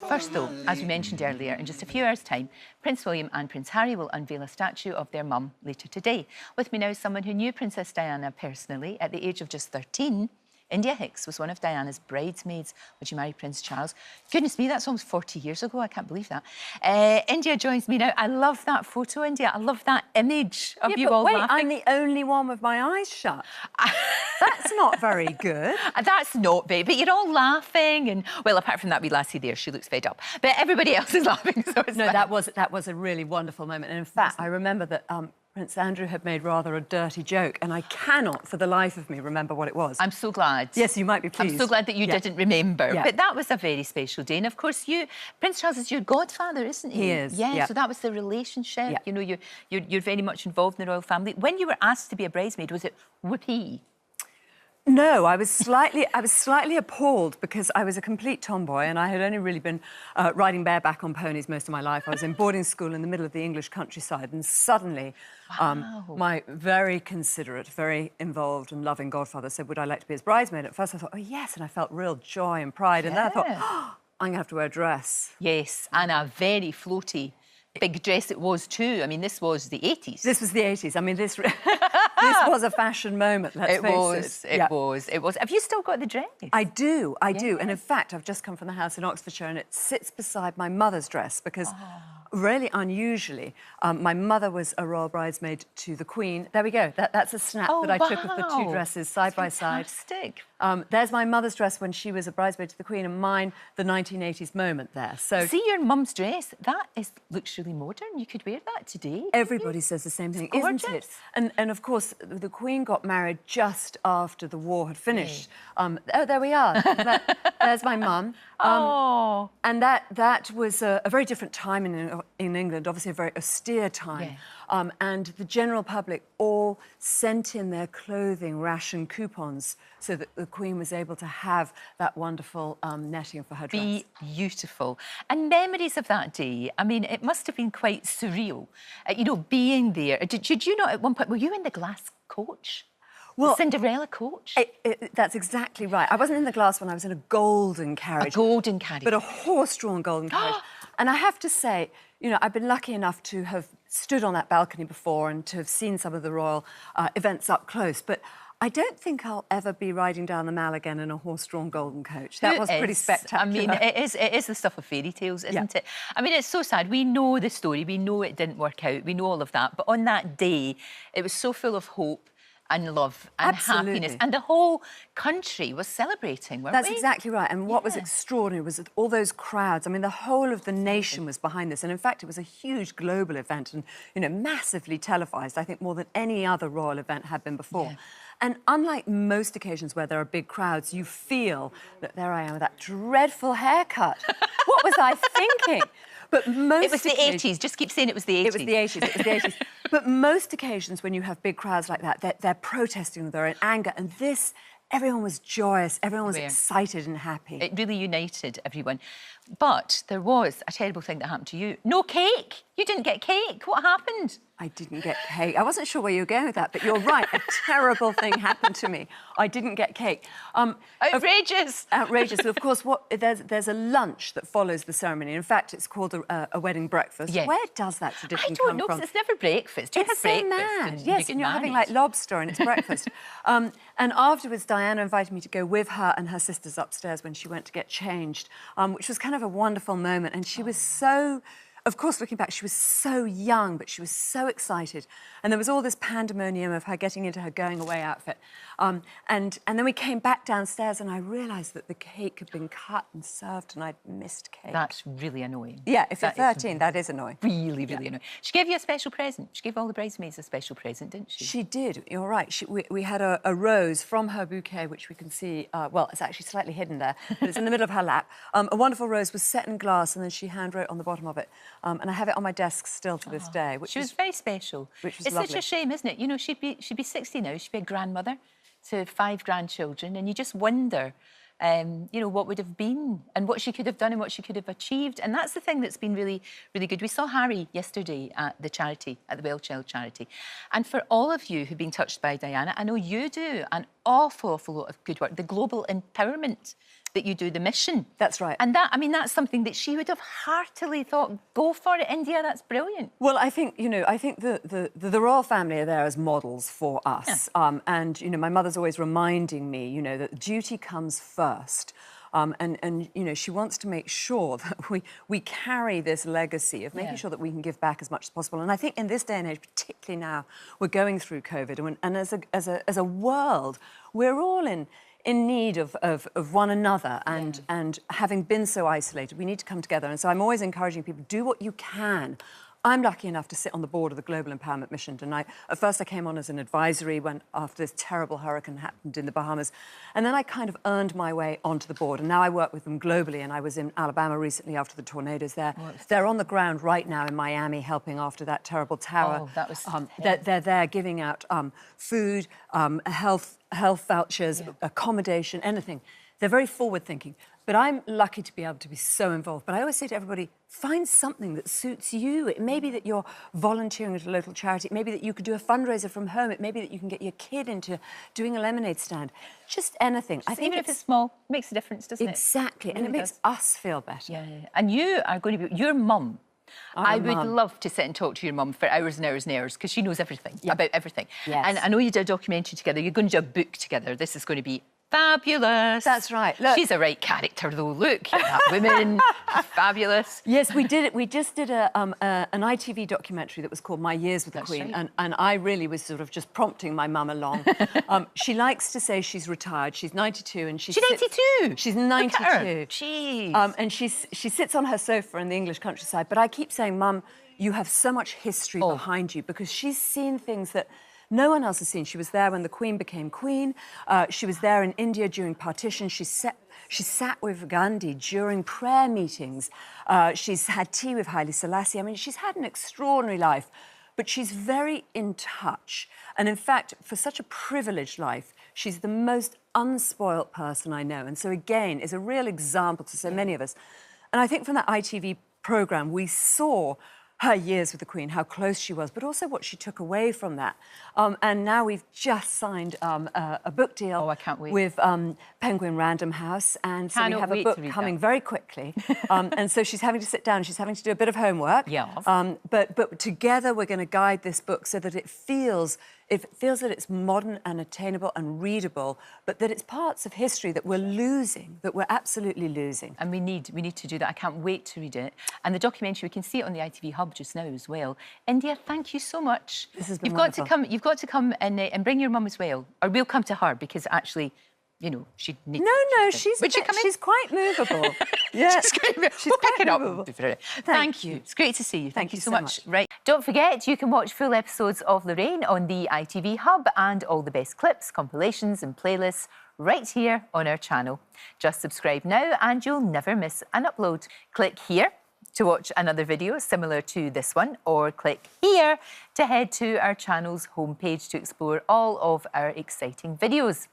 First, though, as we mentioned earlier, in just a few hours' time, Prince William and Prince Harry will unveil a statue of their mum later today. With me now is someone who knew Princess Diana personally. At the age of just 13, India Hicks was one of Diana's bridesmaids when she married Prince Charles. Goodness me, that's almost 40 years ago. I can't believe that. India joins me now. I love that photo, India. I love that image of you all laughing. I'm the only one with my eyes shut. That's not very good. That's not, babe, but you're all laughing and, well, apart from that wee lassie there, she looks fed up. But everybody else is laughing, so it's fine. That was a really wonderful moment. And in fact, I remember that Prince Andrew had made rather a dirty joke, and I cannot, for the life of me, remember what it was. I'm so glad. Yes, you might be pleased. I'm so glad that you didn't remember. Yeah. But that was a very special day. And, of course, Prince Charles is your godfather, isn't he? He is, yeah. So that was the relationship. Yeah. You know, you're very much involved in the royal family. When you were asked to be a bridesmaid, was it whoopee? No, I was slightly appalled because I was a complete tomboy and I had only really been riding bareback on ponies most of my life. I was in boarding school in the middle of the English countryside, and suddenly my very considerate, very involved and loving godfather said, would I like to be his bridesmaid? At first I thought, oh yes, and I felt real joy and pride. And then I thought, oh, I'm going to have to wear a dress. Yes, and a very floaty big dress it was too. I mean, this was the 80s. This was the 80s. I mean, this this was a fashion moment, let's face it. It was. Have you still got the dress? I do. And in fact, I've just come from the house in Oxfordshire and it sits beside my mother's dress because really unusually, my mother was a royal bridesmaid to the Queen. There we go. That's a snap that I took of the two dresses side by side. Fantastic. There's my mother's dress when she was a bridesmaid to the Queen, and mine, the 1980s moment there. So see your mum's dress. That looks really modern. You could wear that today. Everybody says the same thing, isn't it? And of course, the Queen got married just after the war had finished. Oh, there we are. There's my mum. And that was a very different time in England, obviously a very austere time. Yeah. And the general public all sent in their clothing ration coupons so that the Queen was able to have that wonderful netting for her dress. Beautiful. And memories of that day, I mean, it must have been quite surreal, you know, being there. Did you not at one point, were you in the glass coach? Well, the Cinderella coach? That's exactly right. I wasn't in the glass one, I was in a golden carriage. A golden carriage. But a horse-drawn golden carriage. And I have to say, you know, I've been lucky enough to have stood on that balcony before and to have seen some of the royal events up close, but I don't think I'll ever be riding down the Mall again in a horse-drawn golden coach. That was pretty spectacular. I mean, it is the stuff of fairy tales, isn't it? I mean, it's so sad. We know the story. We know it didn't work out. We know all of that. But on that day, it was so full of hope and love and happiness. And the whole country was celebrating, weren't we? That's exactly right. And what was extraordinary was that all those crowds, I mean, the whole of the nation was behind this. And in fact, it was a huge global event and, you know, massively televised, I think more than any other royal event had been before. Yeah. And unlike most occasions where there are big crowds, you feel that there I am with that dreadful haircut. What was I thinking? But most it was the 80s. Just keep saying it was the 80s. It was the 80s. It was the 80s. But most occasions when you have big crowds like that, they're protesting, they're in anger. And this, everyone was joyous. Everyone was excited and happy. It really united everyone. But there was a terrible thing that happened to you. No cake. You didn't get cake. What happened? I didn't get cake. I wasn't sure where you were going with that, but you're right. A terrible thing happened to me. I didn't get cake. Outrageous! Outrageous. Of course, there's a lunch that follows the ceremony. In fact, it's called a wedding breakfast. Yes. Where does that tradition come from? I don't know, because it's never breakfast. It's so mad. Yes, and you're having, like, lobster and it's breakfast. And afterwards, Diana invited me to go with her and her sisters upstairs when she went to get changed, which was kind of a wonderful moment. And she was so... Of course, looking back, she was so young, but she was so excited. And there was all this pandemonium of her getting into her going-away outfit. And then we came back downstairs and I realised that the cake had been cut and served and I'd missed cake. That's really annoying. Yeah, if you're 13, that is annoying. Really, really annoying. She gave you a special present. She gave all the bridesmaids a special present, didn't she? She did, you're right. We had a rose from her bouquet, which we can see, well, it's actually slightly hidden there, but it's in the middle of her lap. A wonderful rose was set in glass and then she handwrote on the bottom of it. And I have it on my desk still to this day. She was very special. Which was it's lovely. such a shame, isn't it? You know, she'd be 60 now. She'd be a grandmother to 5 grandchildren, and you just wonder, you know, what would have been and what she could have done and what she could have achieved. And that's the thing that's been really, really good. We saw Harry yesterday at the charity, at the Well Child charity. And for all of you who've been touched by Diana, I know you do an awful lot of good work. The global empowerment that you do the mission. That's right. And that, I mean, that's something that she would have heartily thought, go for it, India, that's brilliant. Well, I think, you know, I think the royal family are there as models for us. Yeah. And, you know, my mother's always reminding me, you know, that duty comes first. And you know, she wants to make sure that we carry this legacy of making sure that we can give back as much as possible. And I think in this day and age, particularly now, we're going through COVID, and as a world, we're all in need of one another, and having been so isolated, we need to come together. And so I'm always encouraging people, do what you can. I'm lucky enough to sit on the board of the Global Empowerment Mission. And at first I came on as an advisory after this terrible hurricane happened in the Bahamas. And then I kind of earned my way onto the board. And now I work with them globally. And I was in Alabama recently after the tornadoes there. They're on the ground right now in Miami helping after that terrible tower. Oh, that was... they're there giving out food, health vouchers, accommodation, anything. They're very forward-thinking. But I'm lucky to be able to be so involved. But I always say to everybody, find something that suits you. It may be that you're volunteering at a local charity. It may be that you could do a fundraiser from home. It may be that you can get your kid into doing a lemonade stand. Just anything. I think even if it's small, it makes a difference, doesn't it? Exactly. And it makes us feel better. Yeah. And you are going to be... Your mum. I would love to sit and talk to your mum for hours and hours and hours, because she knows everything about everything. Yes. And I know you did a documentary together. You're going to do a book together. This is going to be fabulous. That's right. Look. She's a right character, though. Look, that woman, she's fabulous. Yes, we did it. We just did an ITV documentary that was called My Years with the Queen, right. and I really was sort of just prompting my mum along. She likes to say she's retired. She's 92, and she's 92. She's 92. Look at her. Jeez. And she sits on her sofa in the English countryside. But I keep saying, Mum, you have so much history behind you, because she's seen things that no one else has seen. She was there when the Queen became Queen. She was there in India during partition. She sat with Gandhi during prayer meetings. She's had tea with Haile Selassie. I mean, she's had an extraordinary life, but she's very in touch. And in fact, for such a privileged life, she's the most unspoilt person I know. And so again, is a real example to so many of us. And I think from that ITV programme, we saw her years with the Queen, how close she was, but also what she took away from that. And now we've just signed a book deal with Penguin Random House, and so we have a book coming very quickly. And so she's having to sit down, she's having to do a bit of homework. Yeah. But together we're going to guide this book so that it feels that it's modern and attainable and readable, but that it's parts of history that we're losing, that we're absolutely losing. And we need to do that. I can't wait to read it. And the documentary, we can see it on the ITV Hub just now as well. India, thank you so much. This has been wonderful. You've got to come and bring your mum as well. Or we'll come to her, because actually, you know, she needs... No, she's quite movable. Yeah, we'll pick it up. Thank you. It's great to see you. Thank you so much. Right. Don't forget, you can watch full episodes of Lorraine on the ITV Hub, and all the best clips, compilations and playlists right here on our channel. Just subscribe now and you'll never miss an upload. Click here to watch another video similar to this one, or click here to head to our channel's homepage to explore all of our exciting videos.